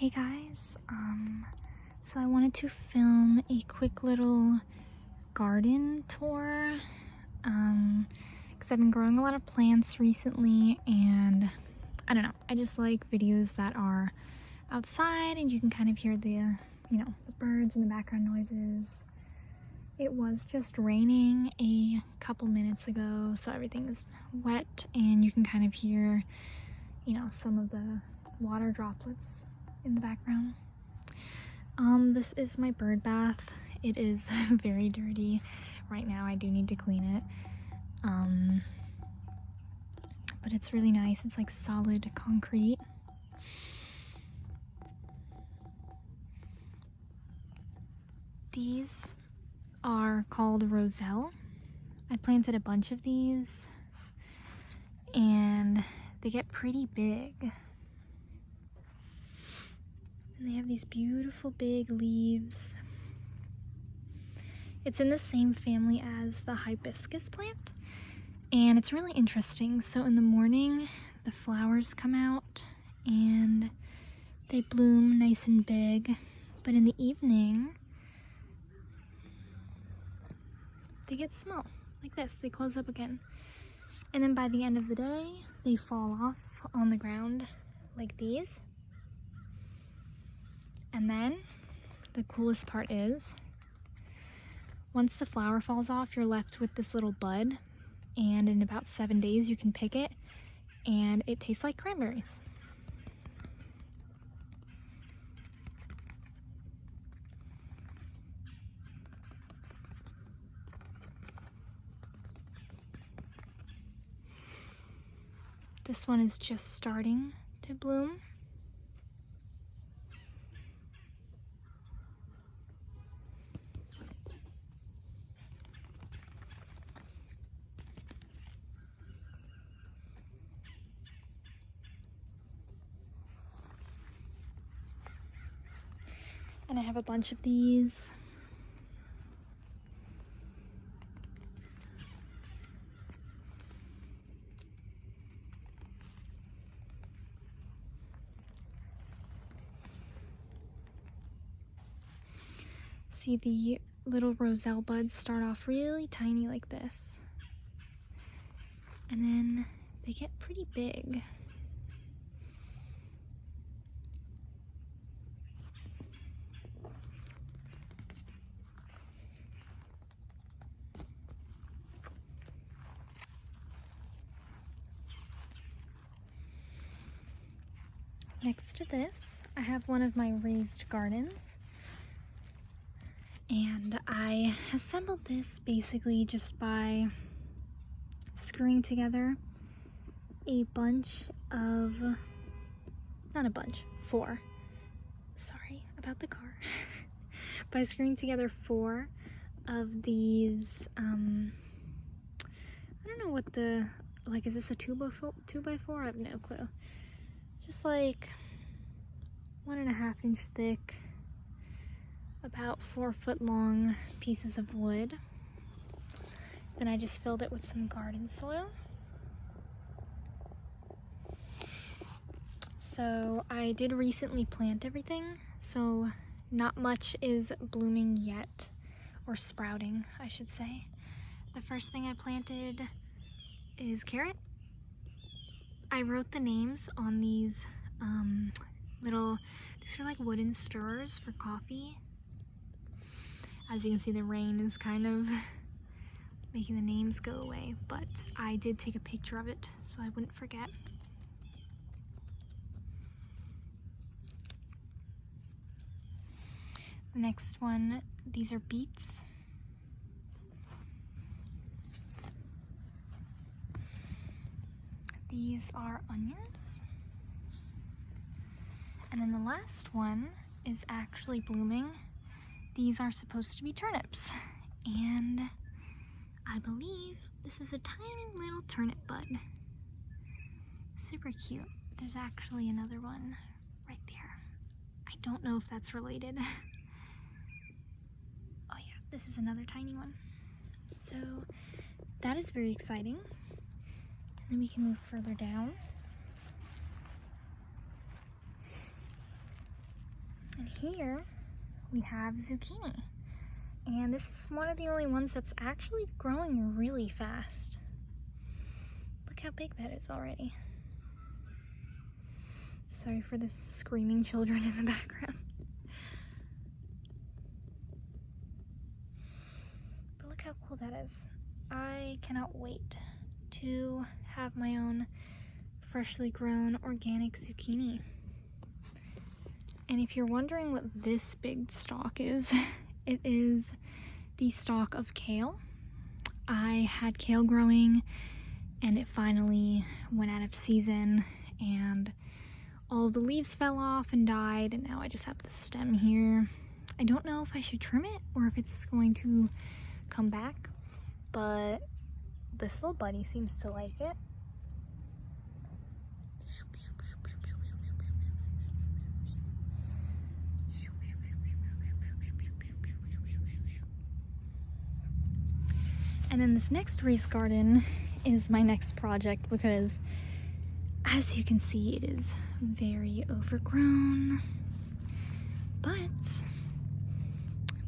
Hey guys, so I wanted to film a quick little garden tour, because I've been growing a lot of plants recently, and I don't know, I just like videos that are outside and you can kind of hear the birds and the background noises. It was just raining a couple minutes ago, so everything is wet and you can kind of hear, some of the water droplets in the background. This is my bird bath. It is very dirty right now. I do need to clean it. But it's really nice. It's like solid concrete. These are called Roselle. I planted a bunch of these and they get pretty big. And they have these beautiful big leaves. It's in the same family as the hibiscus plant, and it's really interesting. So in the morning, the flowers come out and they bloom nice and big, but in the evening, they get small, like this. They close up again. And then by the end of the day, they fall off on the ground like these. And then the coolest part is, once the flower falls off, you're left with this little bud, and in about 7 days you can pick it, and it tastes like cranberries. This one is just starting to bloom. And I have a bunch of these. See, the little Roselle buds start off really tiny like this. And then they get pretty big. Next to this, I have one of my raised gardens, and I assembled this basically just by screwing together a bunch of, not a bunch, 4, sorry about the car, by screwing together 4 of these, I don't know what the, like, is this a 2x4? I have no clue. Just like 1.5 inch thick, about 4 foot long pieces of wood. Then I just filled it with some garden soil. So I did recently plant everything, so not much is blooming yet, or sprouting, I should say. The first thing I planted is carrot. I wrote the names on these these are like wooden stirrers for coffee. As you can see, the rain is kind of making the names go away, but I did take a picture of it so I wouldn't forget. The next one, these are beets. These are onions. And then the last one is actually blooming. These are supposed to be turnips. And I believe this is a tiny little turnip bud. Super cute. There's actually another one right there. I don't know if that's related. Oh yeah, this is another tiny one. So that is very exciting. And then we can move further down. here we have zucchini. And this is one of the only ones that's actually growing really fast. Look how big that is already. Sorry for the screaming children in the background. But look how cool that is. I cannot wait to have my own freshly grown organic zucchini. And if you're wondering what this big stalk is, it is the stalk of kale. I had kale growing and it finally went out of season and all the leaves fell off and died, and now I just have the stem here. I don't know if I should trim it or if it's going to come back, but this little buddy seems to like it. And then this next raised garden is my next project because, as you can see, it is very overgrown. But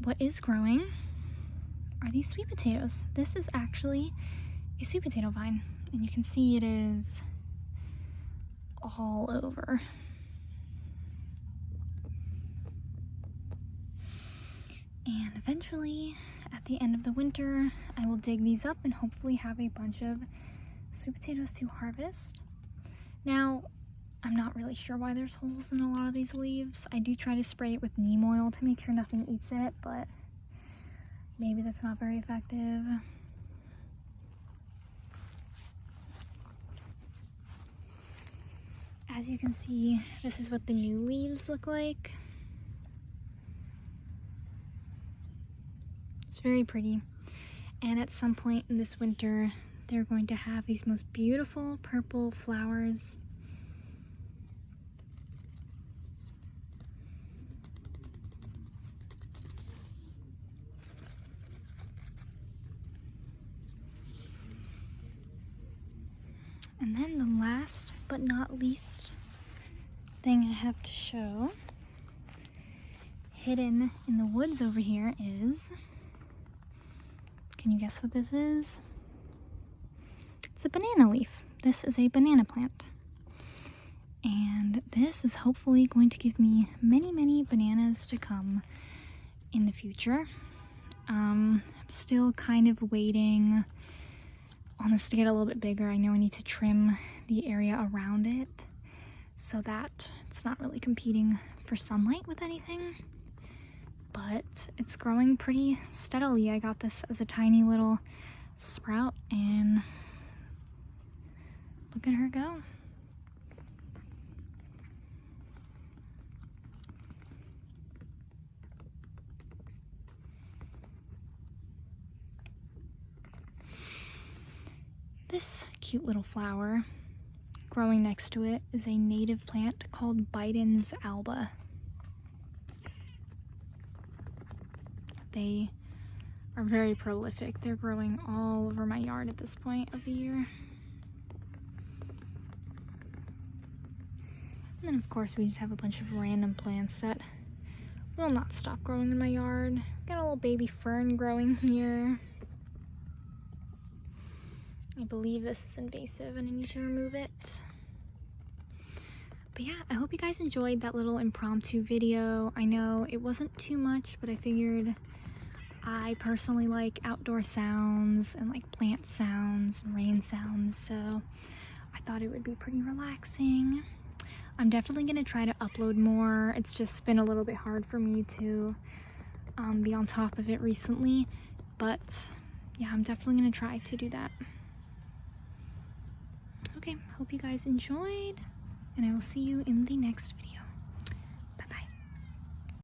what is growing are these sweet potatoes. This is actually a sweet potato vine, and you can see it is all over. And eventually, at the end of the winter, I will dig these up and hopefully have a bunch of sweet potatoes to harvest. Now, I'm not really sure why there's holes in a lot of these leaves. I do try to spray it with neem oil to make sure nothing eats it, but maybe that's not very effective. As you can see, this is what the new leaves look like. It's very pretty. And at some point in this winter, they're going to have these most beautiful purple flowers. And then the last but not least thing I have to show, hidden in the woods over here, is, can you guess what this is? It's a banana leaf. This is a banana plant. And this is hopefully going to give me many, many bananas to come in the future. I'm still kind of waiting on this to get a little bit bigger. I know I need to trim the area around it so that it's not really competing for sunlight with anything. But it's growing pretty steadily. I got this as a tiny little sprout and look at her go. This cute little flower growing next to it is a native plant called Biden's alba. They are very prolific. They're growing all over my yard at this point of the year. And then of course we just have a bunch of random plants that will not stop growing in my yard. Got a little baby fern growing here. I believe this is invasive and I need to remove it. But yeah, I hope you guys enjoyed that little impromptu video. I know it wasn't too much, but I figured I personally like outdoor sounds and like plant sounds and rain sounds, so I thought it would be pretty relaxing. I'm definitely going to try to upload more. It's just been a little bit hard for me to be on top of it recently, but yeah, I'm definitely going to try to do that. Okay, hope you guys enjoyed, and I will see you in the next video.